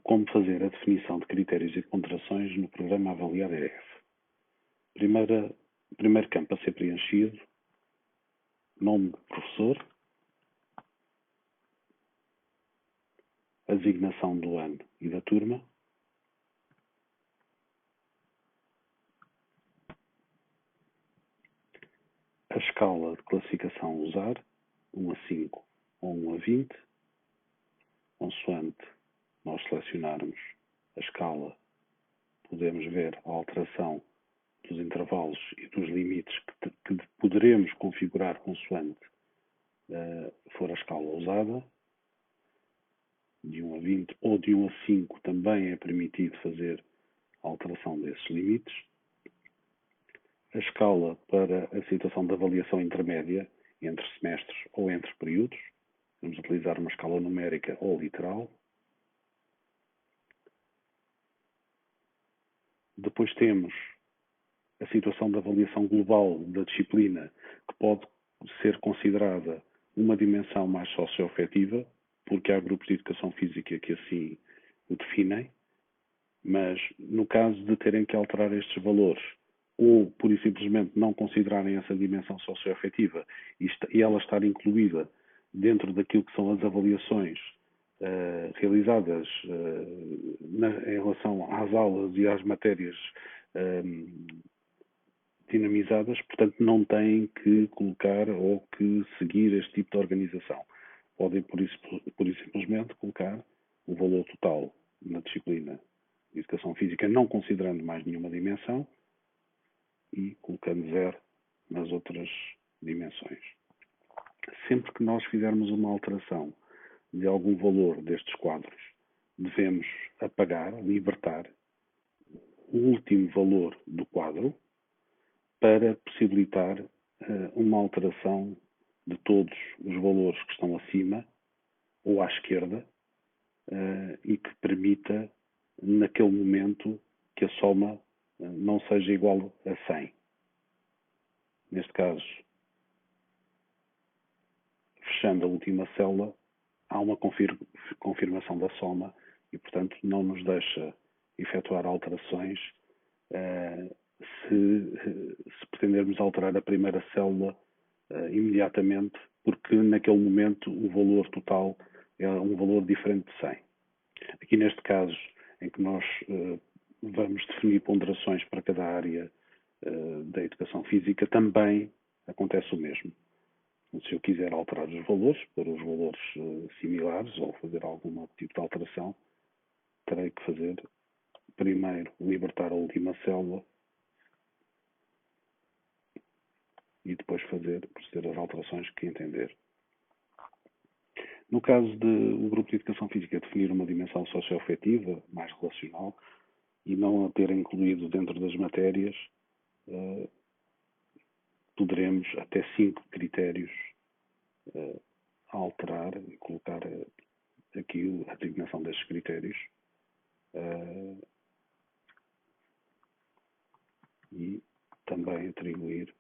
como fazer a definição de critérios e de ponderações no programa Avaliar EF. Primeiro campo a ser preenchido, nome do professor, a designação do ano e da turma, a escala de classificação a usar, 1 a 5 ou 1 a 20, consoante nós selecionarmos a escala, podemos ver a alteração dos intervalos e dos limites que poderemos configurar consoante for a escala usada. De 1 a 20 ou de 1 a 5 também é permitido fazer a alteração desses limites. A escala para a situação de avaliação intermédia entre semestres ou entre períodos. Vamos utilizar uma escala numérica ou literal. Depois temos a situação de avaliação global da disciplina, que pode ser considerada uma dimensão mais socioafetiva, porque há grupos de educação física que assim o definem, mas no caso de terem que alterar estes valores ou, pura e simplesmente, não considerarem essa dimensão socioafetiva e ela estar incluída dentro daquilo que são as avaliações realizadas em relação às aulas e às matérias dinamizadas, portanto não têm que colocar ou que seguir este tipo de organização. Podem, por e simplesmente, colocar o valor total na disciplina de Educação Física, não considerando mais nenhuma dimensão, e colocando 0 nas outras dimensões. Sempre que nós fizermos uma alteração de algum valor destes quadros, devemos apagar, libertar o último valor do quadro para possibilitar uma alteração de todos os valores que estão acima ou à esquerda e que permita, naquele momento, que a soma não seja igual a 100. Neste caso, fechando a última célula, há uma confirmação da soma e, portanto, não nos deixa efetuar alterações se pretendermos alterar a primeira célula imediatamente, porque naquele momento o valor total é um valor diferente de 100. Aqui neste caso, em que nós vamos definir ponderações para cada área da educação física, também acontece o mesmo. Se eu quiser alterar os valores para os valores similares ou fazer algum tipo de alteração, terei que fazer primeiro libertar a última célula e depois proceder às alterações que entender. No caso de o grupo de educação física definir uma dimensão socioafetiva, mais relacional, e não a ter incluído dentro das matérias, poderemos até 5 critérios alterar e colocar aqui a designação destes critérios e também atribuir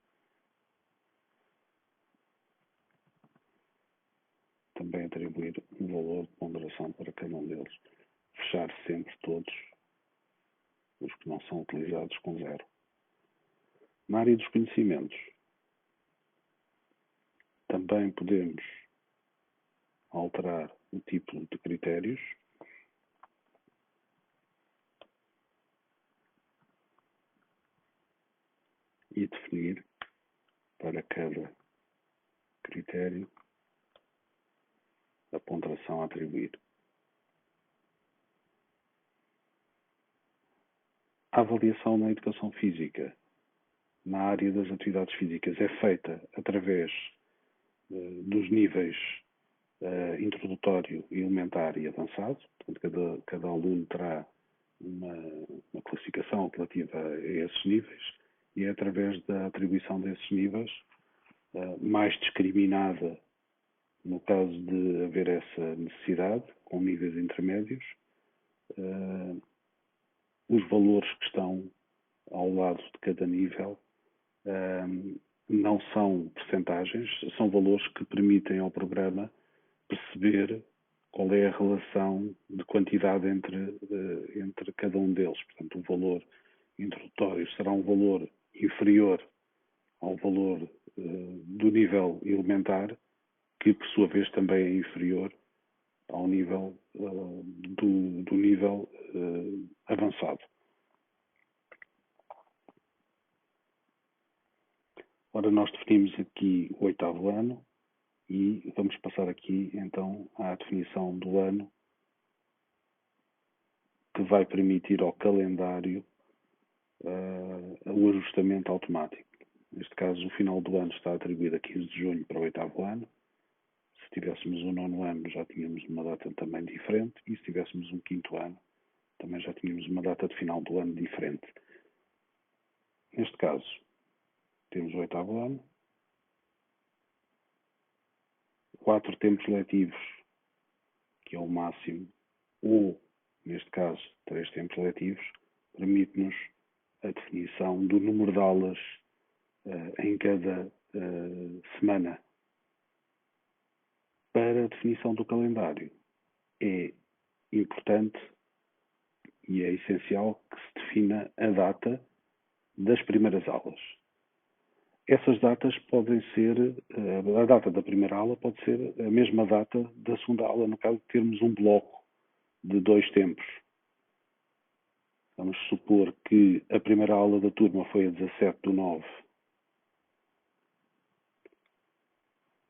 um valor de ponderação para cada um deles. Fechar sempre todos os que não são utilizados com 0. Na área dos conhecimentos, também podemos alterar o tipo de critérios e definir para cada critério a ponderação a atribuir. A avaliação na educação física, na área das atividades físicas, é feita através dos níveis introdutório, elementar e avançado. Portanto, cada aluno terá uma classificação relativa a esses níveis e é através da atribuição desses níveis, mais discriminada no caso de haver essa necessidade, com níveis intermédios, os valores que estão ao lado de cada nível não são percentagens, são valores que permitem ao programa perceber qual é a relação de quantidade entre cada um deles. Portanto, o valor introdutório será um valor inferior ao valor do nível elementar, que por sua vez também é inferior ao nível do nível avançado. Ora, nós definimos aqui o oitavo ano e vamos passar aqui então à definição do ano, que vai permitir ao calendário o ajustamento automático. Neste caso, o final do ano está atribuído a 15 de junho para o oitavo ano. Se tivéssemos um nono ano, já tínhamos uma data também diferente, e se tivéssemos um quinto ano, também já tínhamos uma data de final do ano diferente. Neste caso, temos o oitavo ano, 4 tempos letivos, que é o máximo, ou, neste caso, 3 tempos letivos, permite-nos a definição do número de aulas em cada semana. Para a definição do calendário, é importante e é essencial que se defina a data das primeiras aulas. Essas datas podem ser, a data da primeira aula pode ser a mesma data da segunda aula, no caso de termos um bloco de 2 tempos. Vamos supor que a primeira aula da turma foi a 17/9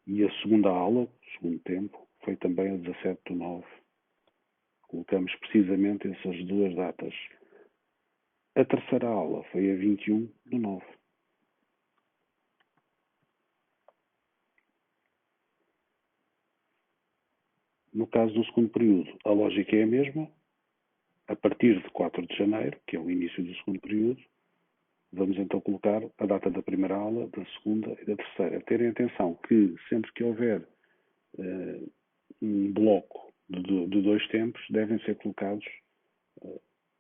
e a segunda aula, o segundo tempo, foi também a 17/9. Colocamos precisamente essas duas datas. A terceira aula foi a 21/9. No caso do segundo período, a lógica é a mesma. A partir de 4 de janeiro, que é o início do segundo período, vamos então colocar a data da primeira aula, da segunda e da terceira. Terem atenção que sempre que houver um bloco de 2 tempos, devem ser colocados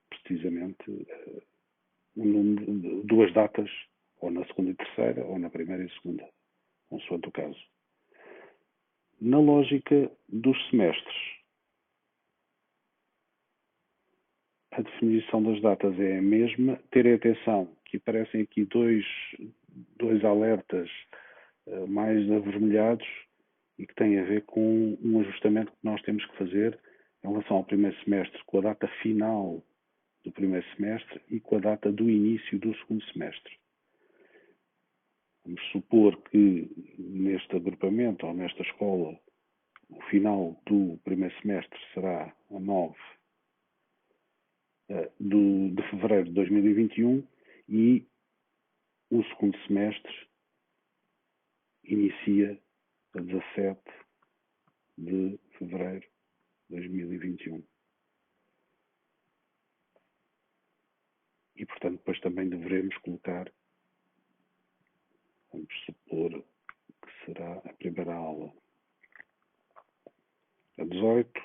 precisamente um número de 2 datas, ou na segunda e terceira, ou na primeira e segunda, consoante o caso. Na lógica dos semestres, a definição das datas é a mesma. Terem atenção que aparecem aqui dois alertas mais avermelhados e que têm a ver com um ajustamento que nós temos que fazer em relação ao primeiro semestre, com a data final do primeiro semestre e com a data do início do segundo semestre. Vamos supor que neste agrupamento ou nesta escola o final do primeiro semestre será a 9 de fevereiro de 2021 e o segundo semestre inicia a 17 de fevereiro de 2021. E, portanto, depois também deveremos colocar, vamos supor que será a primeira aula a 18,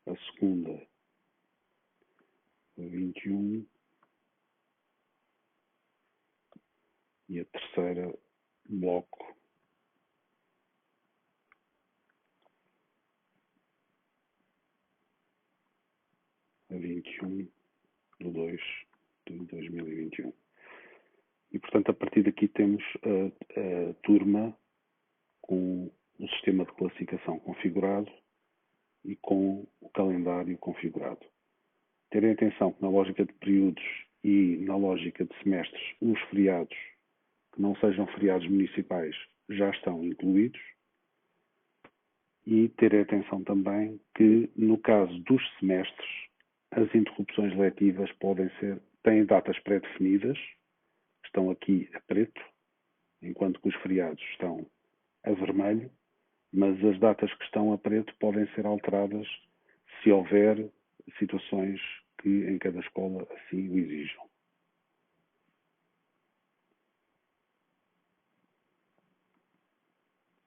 a segunda a 21 e a terceira bloco a 21 de 2 de 2021. E, portanto, a partir daqui temos a turma com o sistema de classificação configurado e com o calendário configurado. Terem atenção que na lógica de períodos e na lógica de semestres, os feriados que não sejam feriados municipais já estão incluídos. E terem atenção também que, no caso dos semestres, as interrupções letivas têm datas pré-definidas, estão aqui a preto, enquanto que os feriados estão a vermelho, mas as datas que estão a preto podem ser alteradas se houver situações que em cada escola assim o exijam.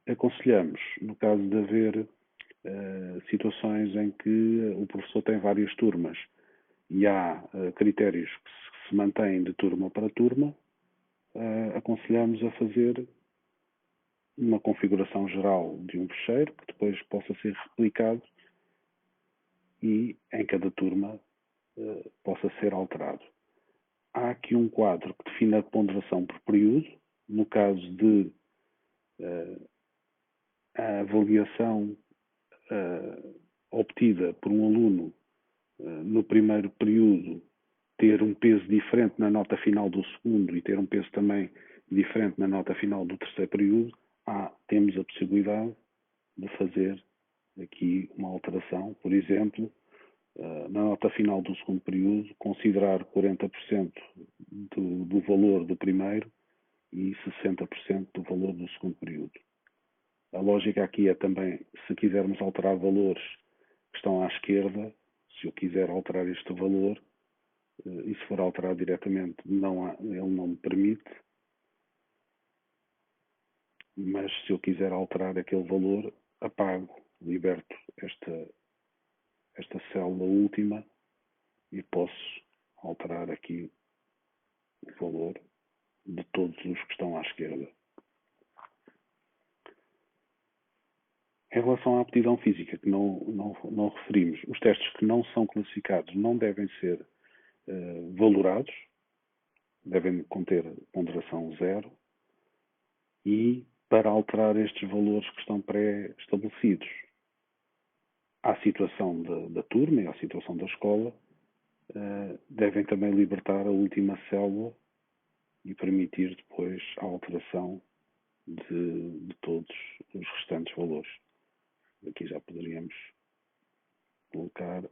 Aconselhamos, no caso de haver situações em que o professor tem várias turmas e há critérios que se mantêm de turma para turma, aconselhamos a fazer uma configuração geral de um fecheiro que depois possa ser replicado e em cada turma possa ser alterado. Há aqui um quadro que define a ponderação por período. No caso de a avaliação obtida por um aluno no primeiro período ter um peso diferente na nota final do segundo e ter um peso também diferente na nota final do terceiro período, temos a possibilidade de fazer aqui uma alteração. Por exemplo, na nota final do segundo período, considerar 40% do valor do primeiro e 60% do valor do segundo período. A lógica aqui é também, se quisermos alterar valores que estão à esquerda, se eu quiser alterar este valor, e se for alterado diretamente, ele não me permite, mas se eu quiser alterar aquele valor, apago, liberto esta célula última e posso alterar aqui o valor de todos os que estão à esquerda. Em relação à aptidão física, que não referimos, os testes que não são classificados não devem ser valorados, devem conter ponderação 0 e para alterar estes valores que estão pré-estabelecidos à situação da turma e à situação da escola, devem também libertar a última célula e permitir depois a alteração de todos os restantes valores. Aqui já poderíamos colocar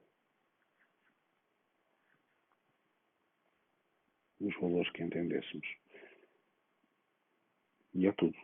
os valores que entendêssemos. E é tudo.